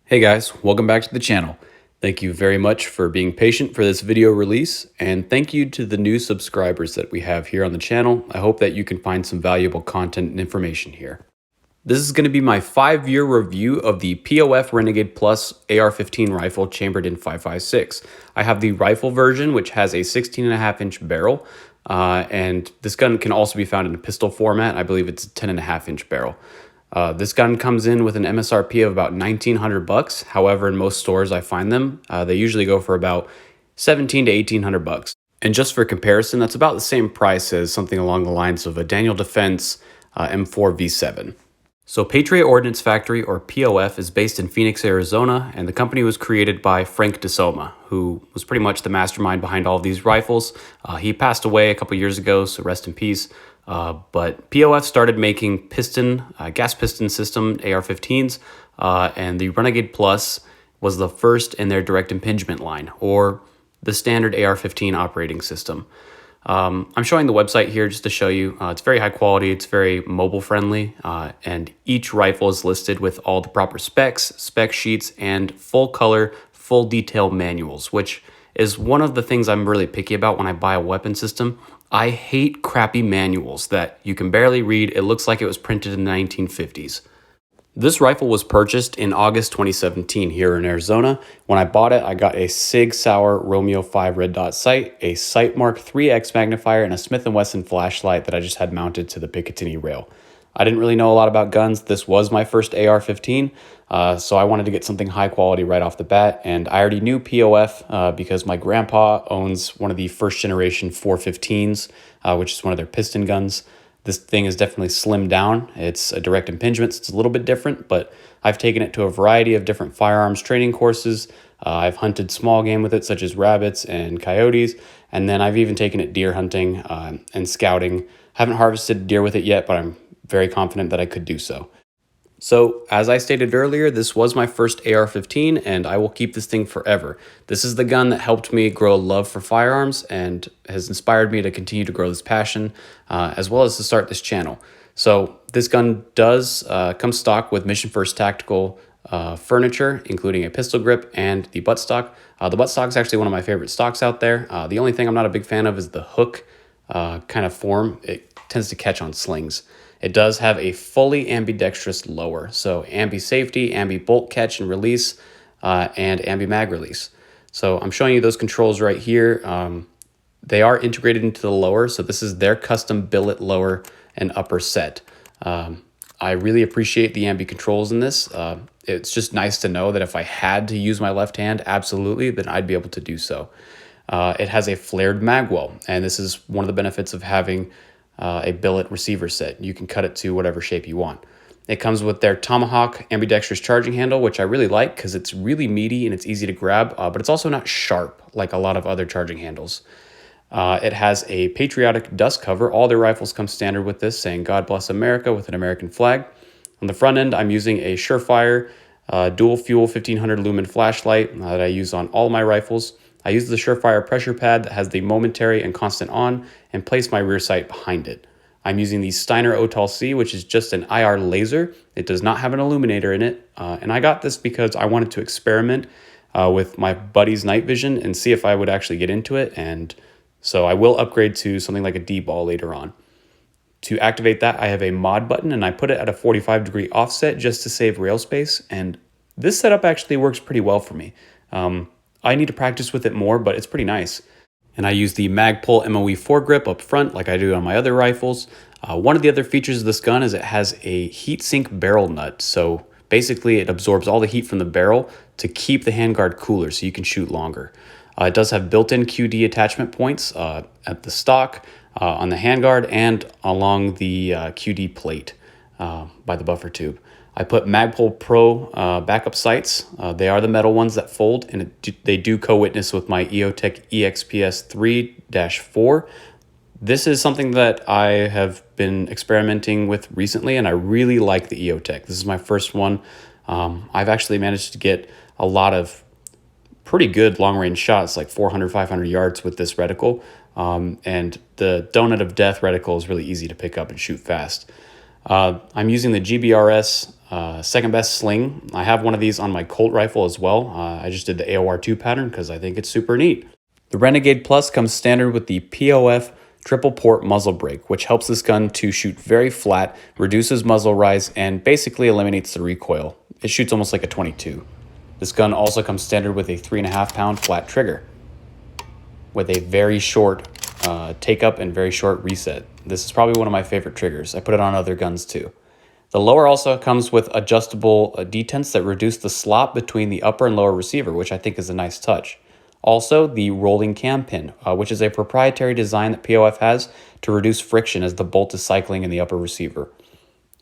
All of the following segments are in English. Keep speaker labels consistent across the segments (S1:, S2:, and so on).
S1: Hey guys, welcome back to the channel. Thank you very much for being patient for this video release, and thank you to the new subscribers that we have here on the channel. I hope that you can find some valuable content and information here. This is going to be my 5-year review of the POF Renegade Plus AR15 rifle chambered in 5.56. I have the rifle version, which has a 16.5-inch barrel, and this gun can also be found in a pistol format. I believe it's a 10.5-inch barrel. This gun comes in with an MSRP of about $1,900. However, in most stores I find them, they usually go for about $1,700 to $1,800. And just for comparison, that's about the same price as something along the lines of a Daniel Defense M4 V7. So Patriot Ordnance Factory, or POF, is based in Phoenix, Arizona, and the company was created by Frank DeSoma, who was pretty much the mastermind behind all of these rifles. He passed away a couple years ago, so rest in peace. But POF started making gas piston system AR-15s, and the Renegade Plus was the first in their direct impingement line, or the standard AR-15 operating system. I'm showing the website here just to show you. It's very high quality, it's very mobile friendly, and each rifle is listed with all the proper specs, spec sheets, and full color, full detail manuals, which is one of the things I'm really picky about when I buy a weapon system. I hate crappy manuals that you can barely read. It looks like it was printed in the 1950s. This rifle was purchased in August 2017 here in Arizona. When I bought it, I got a Sig Sauer Romeo 5 red dot sight, a Sightmark 3X magnifier, and a Smith & Wesson flashlight that I just had mounted to the Picatinny rail. I didn't really know a lot about guns. This was my first AR-15, so I wanted to get something high quality right off the bat, and I already knew POF because my grandpa owns one of the first generation 415s, which is one of their piston guns. This thing is definitely slimmed down. It's a direct impingement, so it's a little bit different, but I've taken it to a variety of different firearms training courses. I've hunted small game with it, such as rabbits and coyotes, and then I've even taken it deer hunting and scouting. Haven't harvested deer with it yet, but I'm very confident that I could do so. So, as I stated earlier, this was my first AR-15, and I will keep this thing forever. This is the gun that helped me grow a love for firearms and has inspired me to continue to grow this passion, as well as to start this channel. So, this gun does come stock with Mission First Tactical furniture, including a pistol grip and the buttstock. The buttstock is actually one of my favorite stocks out there. The only thing I'm not a big fan of is the hook kind of form. It tends to catch on slings. It does have a fully ambidextrous lower, so ambi safety, ambi bolt catch and release, and ambi mag release. So I'm showing you those controls right here. They are integrated into the lower, so this is their custom billet lower and upper set. I really appreciate the ambi controls in this. It's just nice to know that if I had to use my left hand, absolutely, then I'd be able to do so. It has a flared mag well, and this is one of the benefits of having a billet receiver set. You can cut it to whatever shape you want. It comes with their Tomahawk ambidextrous charging handle, which I really like because it's really meaty and it's easy to grab, but it's also not sharp like a lot of other charging handles. It has a patriotic dust cover. All their rifles come standard with this, saying "God Bless America" with an American flag. On the front end, I'm using a Surefire dual fuel 1500 lumen flashlight that I use on all my rifles. I use the Surefire pressure pad that has the momentary and constant on and place my rear sight behind it. I'm using the Steiner OTAL-C, which is just an IR laser. It does not have an illuminator in it, and I got this because I wanted to experiment with my buddy's night vision and see if I would actually get into it, and so I will upgrade to something like a D-ball later on. To activate that, I have a mod button, and I put it at a 45-degree offset just to save rail space, and this setup actually works pretty well for me. I need to practice with it more, but it's pretty nice. And I use the Magpul MOE foregrip up front like I do on my other rifles. One of the other features of this gun is it has a heatsink barrel nut. So basically it absorbs all the heat from the barrel to keep the handguard cooler so you can shoot longer. It does have built-in QD attachment points at the stock, on the handguard, and along the QD plate by the buffer tube. I put Magpul Pro backup sights. They are the metal ones that fold, and they do co-witness with my EOTech EXPS 3-4. This is something that I have been experimenting with recently, and I really like the EOTech. This is my first one. I've actually managed to get a lot of pretty good long-range shots, like 400, 500 yards with this reticle, and the Donut of Death reticle is really easy to pick up and shoot fast. I'm using the GBRS Second best sling. I have one of these on my Colt rifle as well. I just did the AOR2 pattern because I think it's super neat. The Renegade Plus comes standard with the POF triple port muzzle brake, which helps this gun to shoot very flat, reduces muzzle rise, and basically eliminates the recoil. It shoots almost like a 22. This gun also comes standard with a 3.5 pound flat trigger with a very short take up and very short reset. This is probably one of my favorite triggers. I put it on other guns too. The lower also comes with adjustable detents that reduce the slop between the upper and lower receiver, which I think is a nice touch. Also, the rolling cam pin, which is a proprietary design that POF has to reduce friction as the bolt is cycling in the upper receiver.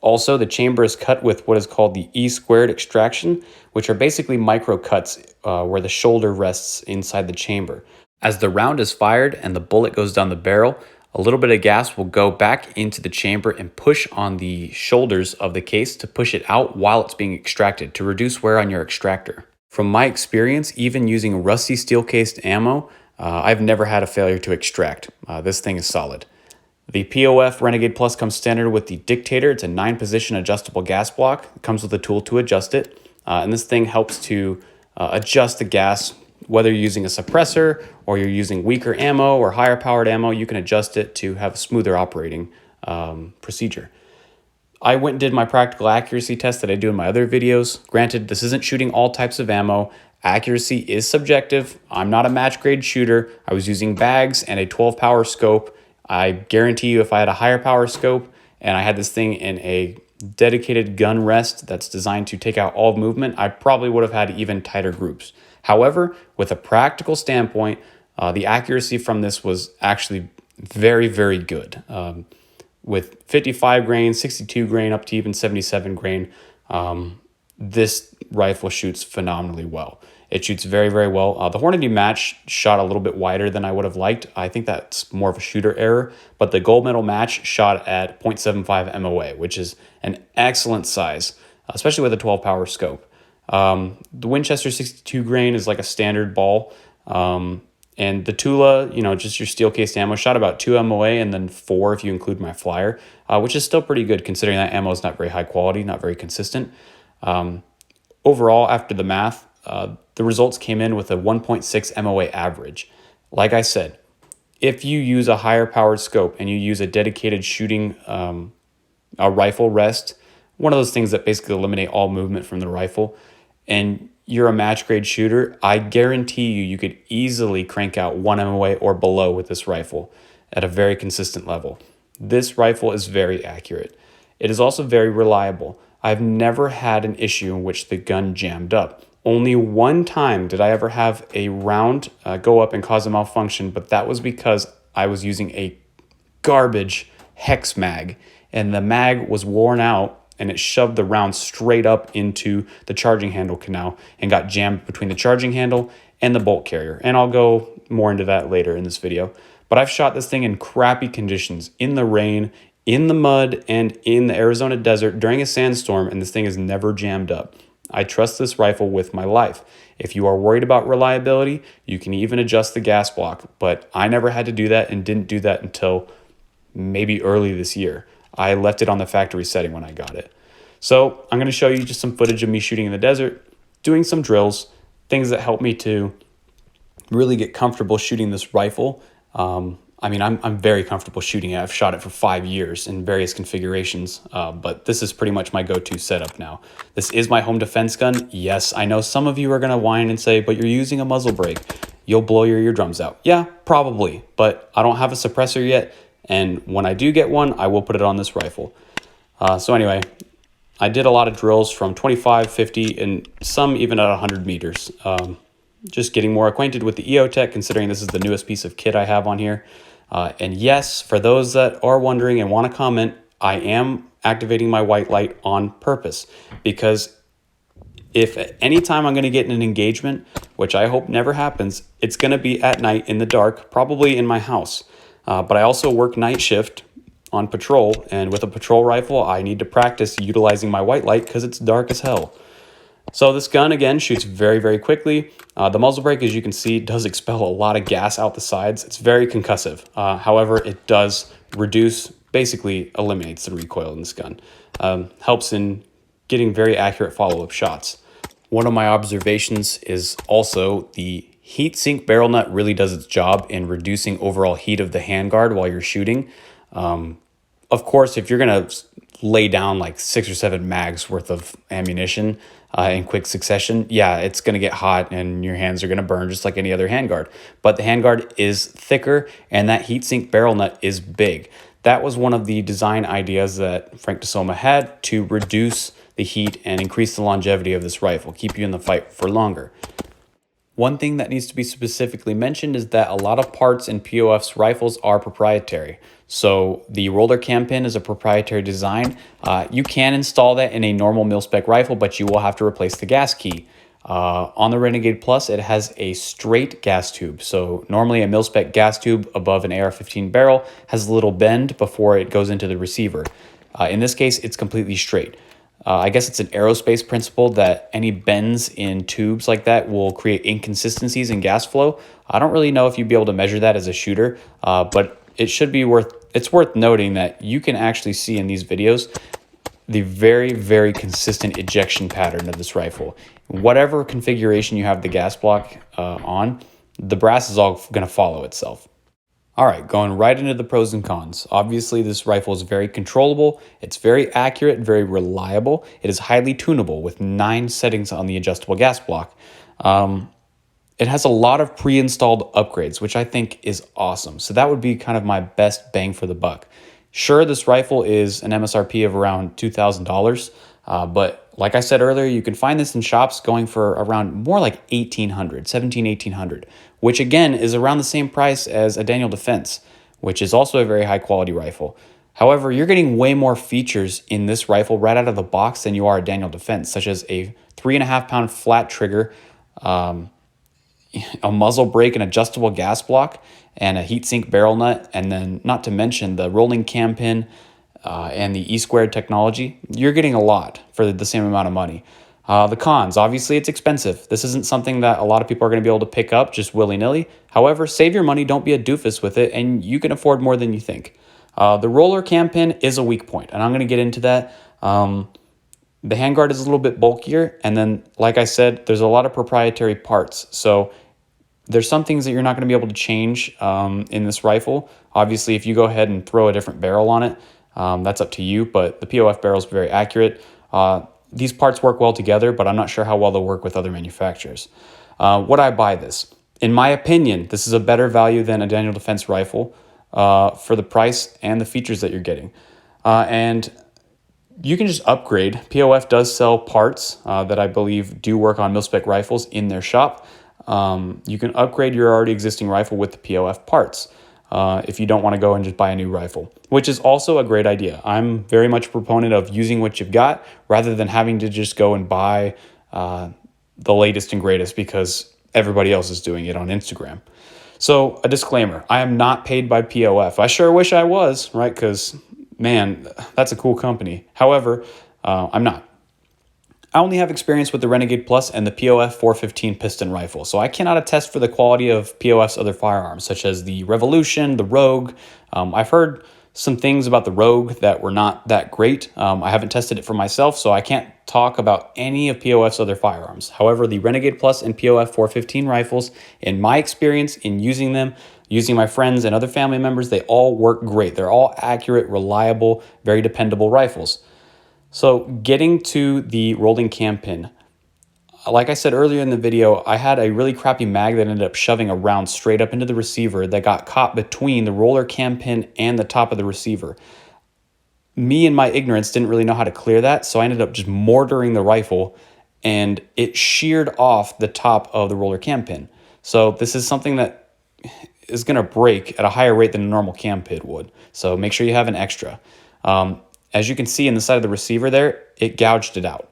S1: Also, the chamber is cut with what is called the E-squared extraction, which are basically micro cuts where the shoulder rests inside the chamber. As the round is fired and the bullet goes down the barrel, a little bit of gas will go back into the chamber and push on the shoulders of the case to push it out while it's being extracted to reduce wear on your extractor. From my experience, even using rusty steel-cased ammo, I've never had a failure to extract. This thing is solid. The POF Renegade Plus comes standard with the Dictator. It's a 9-position adjustable gas block. It comes with a tool to adjust it. And this thing helps to adjust the gas, whether you're using a suppressor or you're using weaker ammo or higher powered ammo, you can adjust it to have a smoother operating procedure. I went and did my practical accuracy test that I do in my other videos. Granted, this isn't shooting all types of ammo. Accuracy is subjective. I'm not a match grade shooter. I was using bags and a 12 power scope. I guarantee you if I had a higher power scope and I had this thing in a dedicated gun rest that's designed to take out all movement, I probably would have had even tighter groups. However, with a practical standpoint, the accuracy from this was actually very, very good. With 55 grain, 62 grain, up to even 77 grain, this rifle shoots phenomenally well. It shoots very, very well. The Hornady match shot a little bit wider than I would have liked. I think that's more of a shooter error, but the gold medal match shot at 0.75 MOA, which is an excellent size, especially with a 12 power scope. The Winchester 62 grain is like a standard ball. And the Tula, just your steel cased ammo, shot about 2 MOA and then 4 if you include my flyer, which is still pretty good considering that ammo is not very high quality, not very consistent. Overall, after the math, the results came in with a 1.6 MOA average. Like I said, if you use a higher powered scope and you use a dedicated shooting a rifle rest, one of those things that basically eliminate all movement from the rifle, and you're a match grade shooter, I guarantee you could easily crank out 1 MOA or below with this rifle at a very consistent level. This rifle is very accurate. It is also very reliable. I've never had an issue in which the gun jammed up. Only one time did I ever have a round go up and cause a malfunction, but that was because I was using a garbage hex mag, and the mag was worn out and it shoved the round straight up into the charging handle canal and got jammed between the charging handle and the bolt carrier. And I'll go more into that later in this video. But I've shot this thing in crappy conditions, in the rain, in the mud, and in the Arizona desert during a sandstorm, and this thing has never jammed up. I trust this rifle with my life. If you are worried about reliability, you can even adjust the gas block, but I never had to do that and didn't do that until maybe early this year. I left it on the factory setting when I got it. So I'm going to show you just some footage of me shooting in the desert, doing some drills, things that help me to really get comfortable shooting this rifle. I'm very comfortable shooting it. I've shot it for 5 years in various configurations, but this is pretty much my go-to setup now. This is my home defense gun. Yes, I know some of you are going to whine and say, but you're using a muzzle brake. You'll blow your eardrums out. Yeah, probably, but I don't have a suppressor yet, and when I do get one, I will put it on this rifle. So anyway, I did a lot of drills from 25, 50, and some even at 100 meters. Just getting more acquainted with the EOTech, considering this is the newest piece of kit I have on here. And yes, for those that are wondering and want to comment, I am activating my white light on purpose, because if at any time I'm going to get in an engagement, which I hope never happens, it's going to be at night in the dark, probably in my house. But I also work night shift on patrol, and with a patrol rifle, I need to practice utilizing my white light because it's dark as hell. So this gun, again, shoots very, very quickly. The muzzle brake, as you can see, does expel a lot of gas out the sides. It's very concussive. However, it does reduce, basically eliminates the recoil in this gun. Helps in getting very accurate follow-up shots. One of my observations is also the heat sink barrel nut really does its job in reducing overall heat of the handguard while you're shooting. Of course, if you're going to lay down like 6 or 7 mags worth of ammunition in quick succession, yeah, it's going to get hot and your hands are going to burn just like any other handguard. But the handguard is thicker and that heatsink barrel nut is big. That was one of the design ideas that Frank DeSoma had to reduce the heat and increase the longevity of this rifle, keep you in the fight for longer. One thing that needs to be specifically mentioned is that a lot of parts in POF's rifles are proprietary. So the roller cam pin is a proprietary design. You can install that in a normal mil-spec rifle, but you will have to replace the gas key. On the Renegade Plus, it has a straight gas tube. So normally a mil-spec gas tube above an AR-15 barrel has a little bend before it goes into the receiver. In this case, it's completely straight. I guess it's an aerospace principle that any bends in tubes like that will create inconsistencies in gas flow. I don't really know if you'd be able to measure that as a shooter, but it's worth noting that you can actually see in these videos the very, very consistent ejection pattern of this rifle. Whatever configuration you have the gas block on, the brass is all going to follow itself. All right, going right into the pros and cons. Obviously, this rifle is very controllable. It's very accurate, very reliable. It is highly tunable with 9 settings on the adjustable gas block. It has a lot of pre-installed upgrades, which I think is awesome. So that would be kind of my best bang for the buck. Sure, this rifle is an MSRP of around $2,000, but like I said earlier, you can find this in shops going for around more like $1,800, which again is around the same price as a Daniel Defense, which is also a very high quality rifle. However, you're getting way more features in this rifle right out of the box than you are a Daniel Defense, such as a 3.5-pound flat trigger, a muzzle brake, an adjustable gas block, and a heatsink barrel nut, and then not to mention the rolling cam pin and the E-squared technology. You're getting a lot for the same amount of money. The cons, obviously it's expensive. This isn't something that a lot of people are going to be able to pick up just willy-nilly. However, save your money, don't be a doofus with it, and you can afford more than you think. The roller cam pin is a weak point, and I'm going to get into that. The handguard is a little bit bulkier, and then, like I said, there's a lot of proprietary parts. So there's some things that you're not going to be able to change in this rifle. Obviously, if you go ahead and throw a different barrel on it, that's up to you, but the POF barrel is very accurate. These parts work well together, but I'm not sure how well they'll work with other manufacturers. Would I buy this? In my opinion, this is a better value than a Daniel Defense rifle for the price and the features that you're getting. And you can just upgrade. POF does sell parts that I believe do work on mil-spec rifles in their shop. You can upgrade your already existing rifle with the POF parts if you don't want to go and just buy a new rifle, which is also a great idea. I'm very much a proponent of using what you've got rather than having to just go and buy the latest and greatest because everybody else is doing it on Instagram. So a disclaimer, I am not paid by POF. I sure wish I was, right? Because, man, that's a cool company. However, I'm not. I only have experience with the Renegade Plus and the POF 415 piston rifle, so I cannot attest for the quality of POF's other firearms, such as the Revolution, the Rogue. I've heard some things about the Rogue that were not that great. I haven't tested it for myself, so I can't talk about any of POF's other firearms. However, the Renegade Plus and POF 415 rifles, in my experience in using them, using my friends and other family members, they all work great. They're all accurate, reliable, very dependable rifles. So getting to the rolling cam pin, like I said earlier in the video, I had a really crappy mag that ended up shoving a round straight up into the receiver that got caught between the roller cam pin and the top of the receiver. Me in my ignorance didn't really know how to clear that, so I ended up just mortaring the rifle and it sheared off the top of the roller cam pin. So this is something that is going to break at a higher rate than a normal cam pin would. So make sure you have an extra. As you can see in the side of the receiver there, it gouged it out.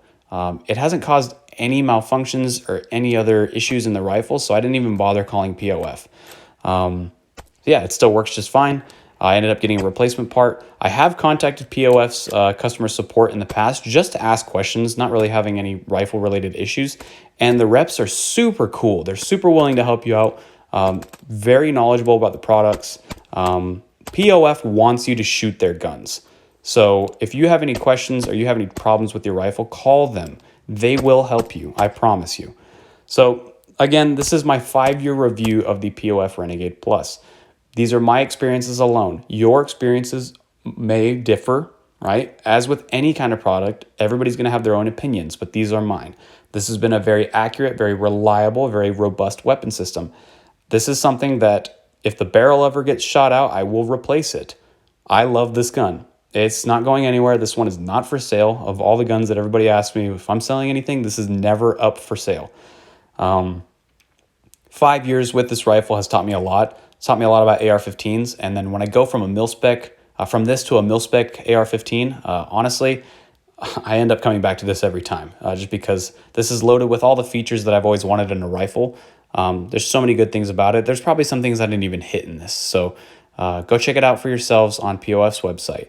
S1: It hasn't caused any malfunctions or any other issues in the rifle, so I didn't even bother calling POF. Yeah, it still works just fine. I ended up getting a replacement part. I have contacted POF's customer support in the past just to ask questions, not really having any rifle-related issues. And the reps are super cool. They're super willing to help you out, very knowledgeable about the products. POF wants you to shoot their guns. So if you have any questions or you have any problems with your rifle, call them. They will help you, I promise you. So again, this is my 5-year review of the POF Renegade Plus. These are my experiences alone. Your experiences may differ, right? As with any kind of product, everybody's going to have their own opinions, but these are mine. This has been a very accurate, very reliable, very robust weapon system. This is something that if the barrel ever gets shot out, I will replace it. I love this gun. It's not going anywhere. This one is not for sale. Of all the guns that everybody asks me if I'm selling anything, this is never up for sale. 5 years with this rifle has taught me a lot. It's taught me a lot about AR-15s. And then when I go from a mil-spec, from this to a mil-spec AR-15, honestly, I end up coming back to this every time, just because this is loaded with all the features that I've always wanted in a rifle. There's so many good things about it. There's probably some things I didn't even hit in this. So go check it out for yourselves on POF's website.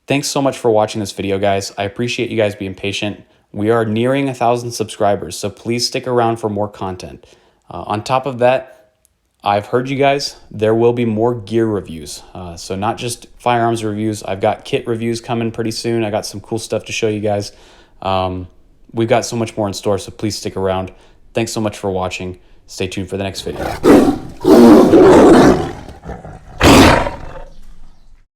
S1: Thanks so much for watching this video, guys. I appreciate you guys being patient. We are nearing 1,000 subscribers, so please stick around for more content. On top of that, I've heard you guys, there will be more gear reviews. So not just firearms reviews, I've got kit reviews coming pretty soon. I got some cool stuff to show you guys. We've got so much more in store, so please stick around. Thanks so much for watching. Stay tuned for the next video.